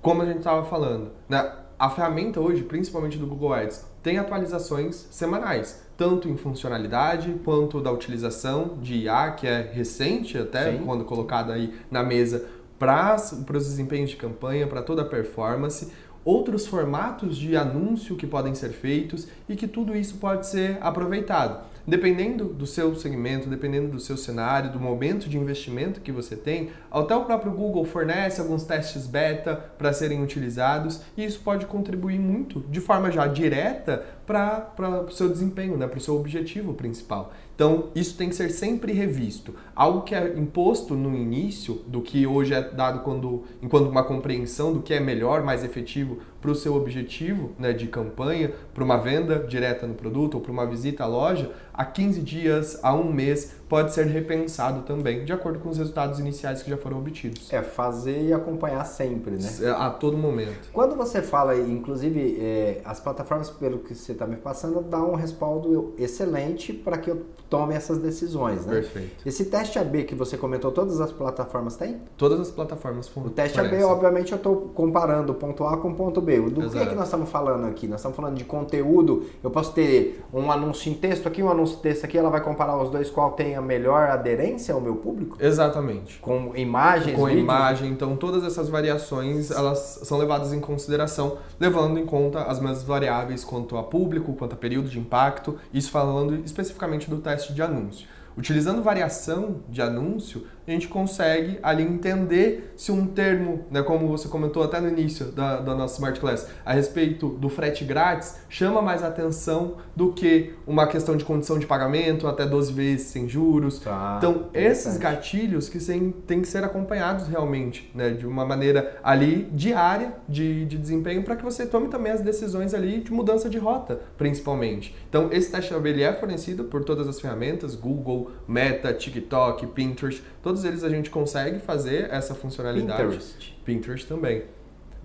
Como a gente estava falando, né, a ferramenta hoje, principalmente do Google Ads, tem atualizações semanais, tanto em funcionalidade quanto da utilização de IA, que é recente até, sim, quando colocada aí na mesa para os desempenhos de campanha, para toda a performance, outros formatos de anúncio que podem ser feitos e que tudo isso pode ser aproveitado. Dependendo do seu segmento, dependendo do seu cenário, do momento de investimento que você tem, até o próprio Google fornece alguns testes beta para serem utilizados e isso pode contribuir muito, de forma já direta, para o seu desempenho, né, para o seu objetivo principal. Então, isso tem que ser sempre revisto. Algo que é imposto no início, do que hoje é dado enquanto uma compreensão do que é melhor, mais efetivo para o seu objetivo, né, de campanha, para uma venda direta no produto ou para uma visita à loja, a 15 dias, a um mês, pode ser repensado também, de acordo com os resultados iniciais que já foram obtidos. Fazer e acompanhar sempre, né? A todo momento. Quando você fala, inclusive, as plataformas, pelo que você está me passando, dá um respaldo excelente para que eu tome essas decisões, né? Perfeito. Esse teste AB que você comentou, todas as plataformas têm? Todas as plataformas O teste AB, obviamente, eu estou comparando o ponto A com o ponto B. Do que nós estamos falando aqui? Nós estamos falando de conteúdo. Eu posso ter um anúncio em texto aqui, um anúncio em texto aqui, ela vai comparar os dois, qual tem a melhor aderência ao meu público? Exatamente. Com imagens, com vídeos? imagem, então todas essas variações, elas são levadas em consideração, levando em conta as mesmas variáveis quanto a público, quanto a período de impacto, isso falando especificamente do teste de anúncio. Utilizando variação de anúncio, a gente consegue ali entender se um termo, né, como você comentou até no início da nossa Smart Class, a respeito do frete grátis, chama mais atenção do que uma questão de condição de pagamento, até 12 vezes sem juros. Então, esses gatilhos que têm que ser acompanhados realmente, né, de uma maneira ali diária de desempenho, para que você tome também as decisões ali de mudança de rota, principalmente. Então, esse teste ele é fornecido por todas as ferramentas, Google, Meta, TikTok, Pinterest, todos eles a gente consegue fazer essa funcionalidade. Pinterest também.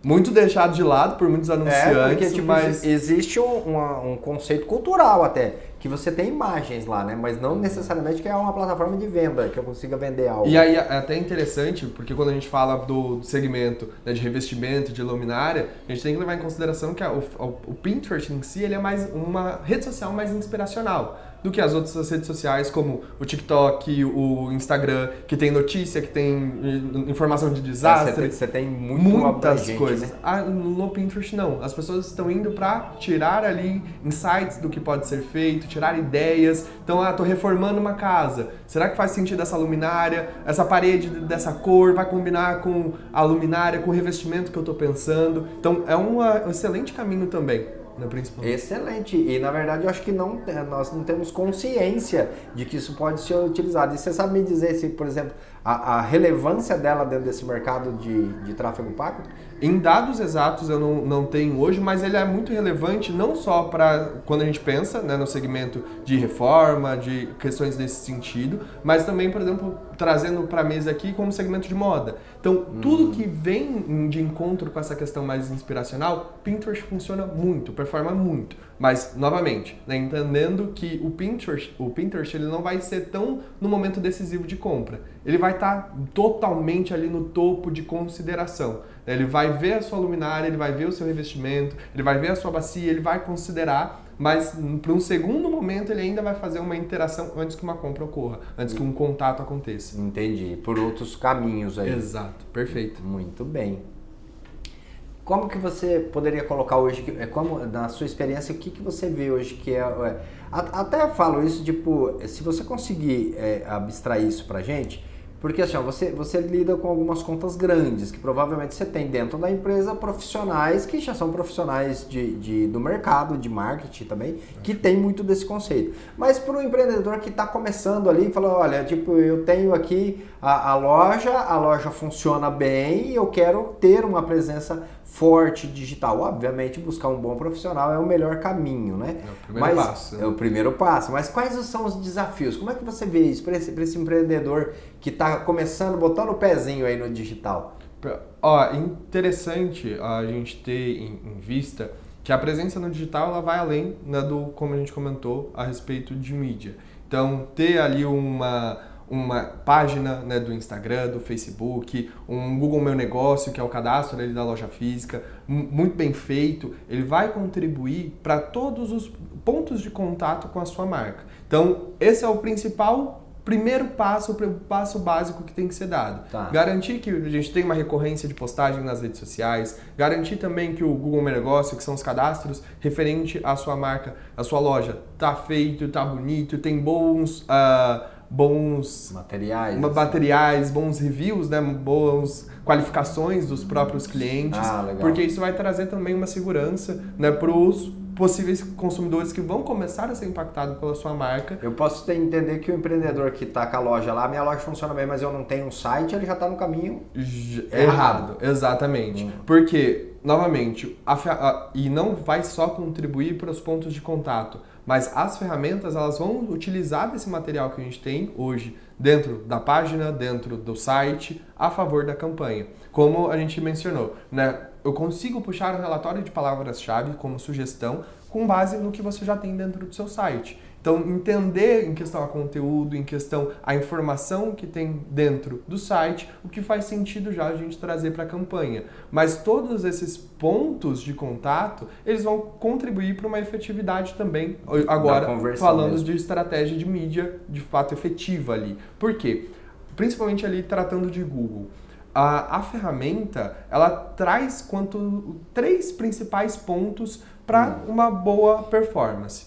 muito deixado de lado por muitos anunciantes, porque, tipo, mas... existe um conceito cultural até, que você tem imagens lá, né? Mas não necessariamente que é uma plataforma de venda, que eu consiga vender algo. E aí é até interessante, porque quando a gente fala do segmento, né, de revestimento, de luminária, a gente tem que levar em consideração que o Pinterest em si ele é mais uma rede social mais inspiracional do que as outras redes sociais, como o TikTok, o Instagram, que tem notícia, que tem informação de desastre. Você tem muitas coisas. Né? No Pinterest não. As pessoas estão indo para tirar ali insights do que pode ser feito, tirar ideias. Então, tô reformando uma casa. Será que faz sentido essa luminária? Essa parede dessa cor vai combinar com a luminária, com o revestimento que eu tô pensando? Então, é um excelente caminho também. Excelente, e na verdade eu acho que nós não temos consciência de que isso pode ser utilizado. E você sabe me dizer se, por exemplo, a relevância dela dentro desse mercado de tráfego pago? Em dados exatos eu não tenho hoje, mas ele é muito relevante não só para quando a gente pensa, né, no segmento de reforma, de questões desse sentido, mas também, por exemplo, trazendo para a mesa aqui como segmento de moda. Então, tudo que vem de encontro com essa questão mais inspiracional, Pinterest funciona muito, performa muito. Mas, novamente, né, entendendo que o Pinterest ele não vai ser tão no momento decisivo de compra. Ele vai estar totalmente ali no topo de consideração. Ele vai ver a sua luminária, ele vai ver o seu revestimento, ele vai ver a sua bacia, ele vai considerar, mas para um segundo momento ele ainda vai fazer uma interação antes que uma compra ocorra, antes que um contato aconteça. Entendi, por outros caminhos aí. Exato, perfeito. Muito bem. Como que você poderia colocar hoje, como na sua experiência, o que você vê hoje que até falo isso, tipo, se você conseguir abstrair isso pra gente, porque assim, ó, você lida com algumas contas grandes, que provavelmente você tem dentro da empresa profissionais que já são profissionais do mercado, de marketing também, que tem muito desse conceito. Mas para um empreendedor que está começando ali, fala, olha, tipo, eu tenho aqui a loja funciona bem e eu quero ter uma presença forte digital. Obviamente, buscar um bom profissional é o melhor caminho, né? É o primeiro passo. É o primeiro passo. Mas quais são os desafios? Como é que você vê isso para esse empreendedor que está começando, botando o pezinho aí no digital? Interessante a gente ter em vista que a presença no digital ela vai além, né, como a gente comentou, a respeito de mídia. Então, ter ali uma página, né, do Instagram, do Facebook, um Google Meu Negócio, que é o cadastro ali da loja física, muito bem feito, ele vai contribuir para todos os pontos de contato com a sua marca. Então, esse é o primeiro passo, o passo básico que tem que ser dado. Tá. Garantir que a gente tem uma recorrência de postagem nas redes sociais, garantir também que o Google Meu Negócio, que são os cadastros referente à sua marca, à sua loja, tá feito, tá bonito, tem bons materiais, bons reviews, né, boas qualificações dos próprios clientes, porque isso vai trazer também uma segurança, né, para os possíveis consumidores que vão começar a ser impactados pela sua marca. Eu posso entender que o empreendedor que está com a loja lá, minha loja funciona bem, mas eu não tenho um site, ele já está no caminho errado. Exatamente. Porque, novamente, e não vai só contribuir para os pontos de contato, mas as ferramentas elas vão utilizar desse material que a gente tem hoje dentro da página, dentro do site, a favor da campanha. Como a gente mencionou, né? Eu consigo puxar um relatório de palavras-chave como sugestão com base no que você já tem dentro do seu site. Então, entender em questão a conteúdo, em questão a informação que tem dentro do site, o que faz sentido já a gente trazer para a campanha. Mas todos esses pontos de contato, eles vão contribuir para uma efetividade também, agora falando mesmo de estratégia de mídia de fato efetiva ali. Por quê? Principalmente ali tratando de Google. A ferramenta, ela traz 3 principais pontos para uma boa performance.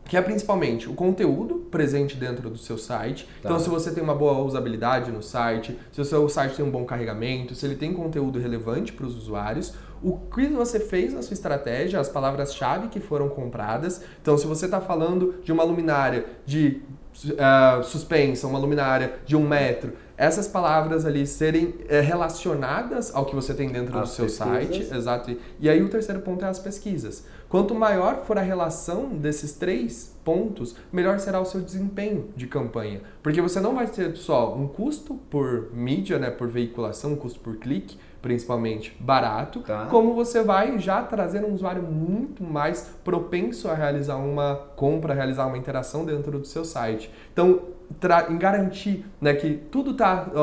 Que é principalmente o conteúdo presente dentro do seu site. Tá. Então, se você tem uma boa usabilidade no site, se o seu site tem um bom carregamento, se ele tem conteúdo relevante para os usuários, o que você fez na sua estratégia, as palavras-chave que foram compradas. Então, se você está falando de uma luminária de suspensa, uma luminária de 1 metro, essas palavras ali serem relacionadas ao que você tem dentro do seu site. Exato. E aí o terceiro ponto é as pesquisas. Quanto maior for a relação desses 3 pontos, melhor será o seu desempenho de campanha. Porque você não vai ter só um custo por mídia, né, por veiculação, um custo por clique, principalmente barato, como você vai já trazer um usuário muito mais propenso a realizar uma compra, a realizar uma interação dentro do seu site. Então, em garantir, né, que tudo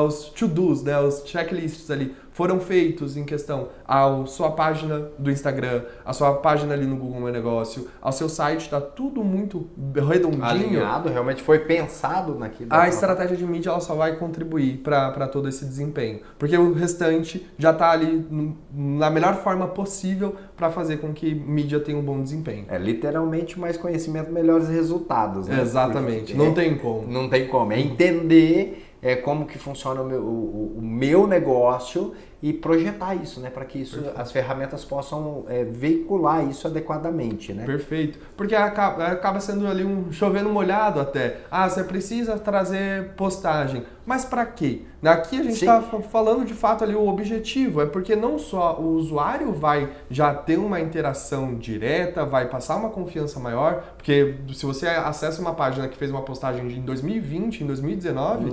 os to-dos, né, os checklists ali foram feitos em questão à sua página do Instagram, a sua página ali no Google Meu Negócio, ao seu site, está tudo muito redondinho. Alinhado, realmente foi pensado naquilo. A estratégia de mídia ela só vai contribuir para todo esse desempenho, porque o restante já está ali na melhor forma possível para fazer com que mídia tenha um bom desempenho. É literalmente mais conhecimento, melhores resultados, né? Exatamente, não tem como. Não tem como, é entender como que funciona o meu negócio e projetar isso, né, para que isso, as ferramentas possam veicular isso adequadamente, né? Perfeito, porque acaba sendo ali um chovendo molhado até. Você precisa trazer postagem, mas para quê? Aqui a gente está falando de fato ali o objetivo, é porque não só o usuário vai já ter uma interação direta, vai passar uma confiança maior, porque se você acessa uma página que fez uma postagem em 2020, em 2019,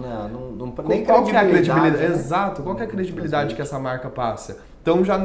nem credibilidade, né? Exato, qual que é a credibilidade que essa marca passa? Então já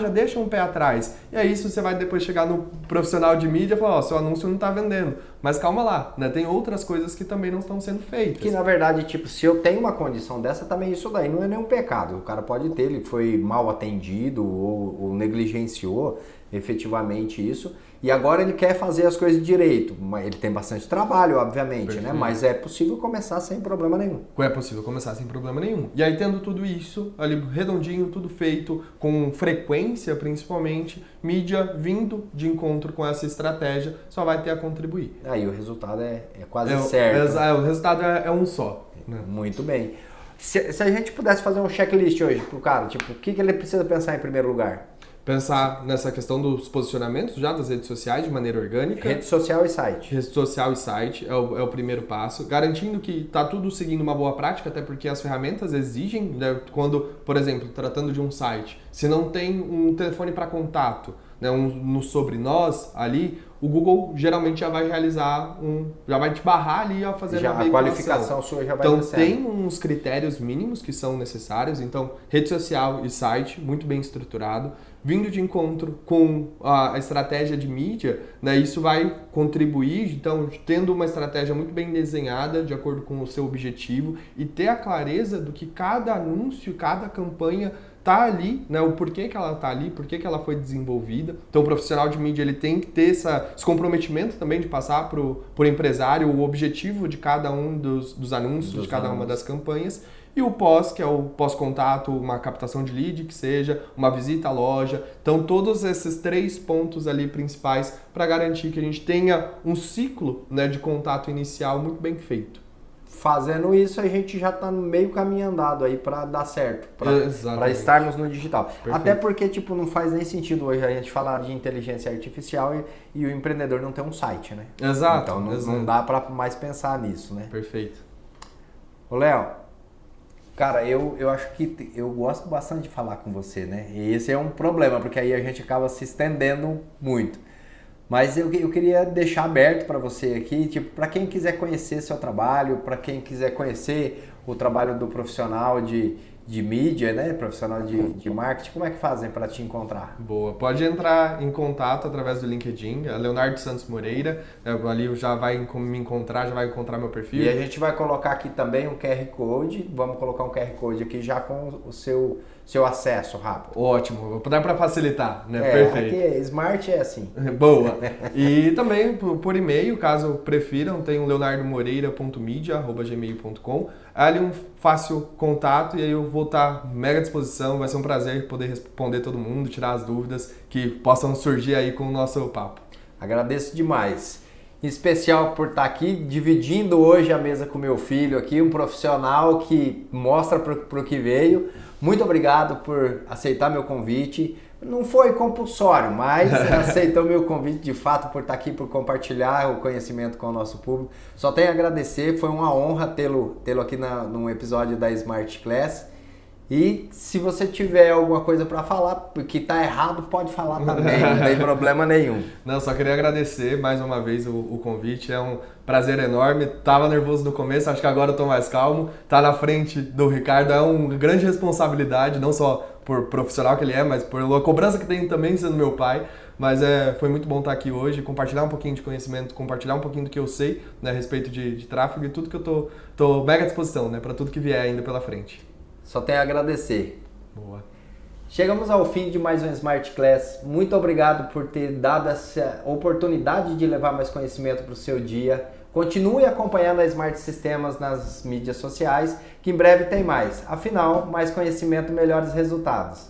deixa um pé atrás. E aí isso você vai depois chegar no profissional de mídia e falar, seu anúncio não está vendendo. Mas calma lá, né? Tem outras coisas que também não estão sendo feitas. Que na verdade, tipo, se eu tenho uma condição dessa, também isso daí não é nenhum pecado. O cara pode ter, ele foi mal atendido ou negligenciou efetivamente isso. E agora ele quer fazer as coisas direito. Ele tem bastante trabalho, obviamente, né? Mas é possível começar sem problema nenhum. É possível começar sem problema nenhum. E aí, tendo tudo isso ali redondinho, tudo feito, com frequência principalmente, mídia vindo de encontro com essa estratégia, só vai ter a contribuir. Aí o resultado é quase certo. O resultado é um só. Né? Muito bem. Se a gente pudesse fazer um checklist hoje pro cara, tipo, o que ele precisa pensar em primeiro lugar? Pensar nessa questão dos posicionamentos já das redes sociais de maneira orgânica. Rede social e site. Rede social e site é o primeiro passo. Garantindo que está tudo seguindo uma boa prática, até porque as ferramentas exigem, né, quando, por exemplo, tratando de um site, se não tem um telefone para contato, né, no Sobre Nós ali, o Google geralmente já vai realizar já vai te barrar ali a fazer uma veiculação. A qualificação sua já vai Então tem uns critérios mínimos que são necessários. Então, rede social e site, muito bem estruturado. Vindo de encontro com a estratégia de mídia, né, isso vai contribuir, então, tendo uma estratégia muito bem desenhada, de acordo com o seu objetivo, e ter a clareza do que cada anúncio, cada campanha está ali, né, o porquê que ela está ali, porquê que ela foi desenvolvida. Então, o profissional de mídia ele tem que ter esse comprometimento também de passar para o empresário o objetivo de cada um dos anúncios, de cada uma das campanhas. E o pós, que é o pós-contato, uma captação de lead, que seja uma visita à loja. Então, todos esses 3 pontos ali principais para garantir que a gente tenha um ciclo, né, de contato inicial muito bem feito. Fazendo isso, a gente já está no meio caminho andado aí para dar certo, para estarmos no digital. Perfeito. Até porque tipo, não faz nem sentido hoje a gente falar de inteligência artificial e o empreendedor não ter um site, né? Exato. Então não dá para mais pensar nisso, né? Perfeito. Ô Léo, cara, eu acho que eu gosto bastante de falar com você, né? E esse é um problema, porque aí a gente acaba se estendendo muito. Mas eu queria deixar aberto para você aqui, tipo, para quem quiser conhecer seu trabalho, para quem quiser conhecer o trabalho do profissional de mídia, né? Profissional de marketing, como é que fazem para te encontrar? Boa, pode entrar em contato através do LinkedIn, Leonardo Santos Moreira, ali já vai me encontrar, já vai encontrar meu perfil. E a gente vai colocar aqui também um QR Code, vamos colocar um QR Code aqui já com o seu acesso rápido. Ótimo, vou dar para facilitar, né? Perfeito. Aqui Smart é assim. Boa. E também por e-mail, caso prefiram, tem o leonardomoreira.media@gmail.com. Ali um fácil contato e aí eu vou estar mega à disposição, vai ser um prazer poder responder todo mundo, tirar as dúvidas que possam surgir aí com o nosso papo. Agradeço demais. Em especial por estar aqui dividindo hoje a mesa com meu filho aqui, um profissional que mostra para o que veio. Muito obrigado por aceitar meu convite. Não foi compulsório, mas aceitou meu convite de fato por estar aqui, por compartilhar o conhecimento com o nosso público. Só tenho a agradecer, foi uma honra tê-lo aqui num episódio da Smart Class. E se você tiver alguma coisa para falar, porque tá errado, pode falar também, não tem problema nenhum. Não, só queria agradecer mais uma vez o convite, é um prazer enorme. Tava nervoso no começo, acho que agora eu tô mais calmo. Tá na frente do Ricardo é uma grande responsabilidade, não só por profissional que ele é, mas por uma cobrança que tem também sendo meu pai. Mas foi muito bom estar aqui hoje, compartilhar um pouquinho de conhecimento, compartilhar um pouquinho do que eu sei, né, a respeito de tráfego e tudo que eu tô mega à disposição, né, para tudo que vier ainda pela frente. Só tenho a agradecer. Boa. Chegamos ao fim de mais um Smart Class. Muito obrigado por ter dado essa oportunidade de levar mais conhecimento para o seu dia. Continue acompanhando a Smart Sistemas nas mídias sociais, que em breve tem mais. Afinal, mais conhecimento, melhores resultados.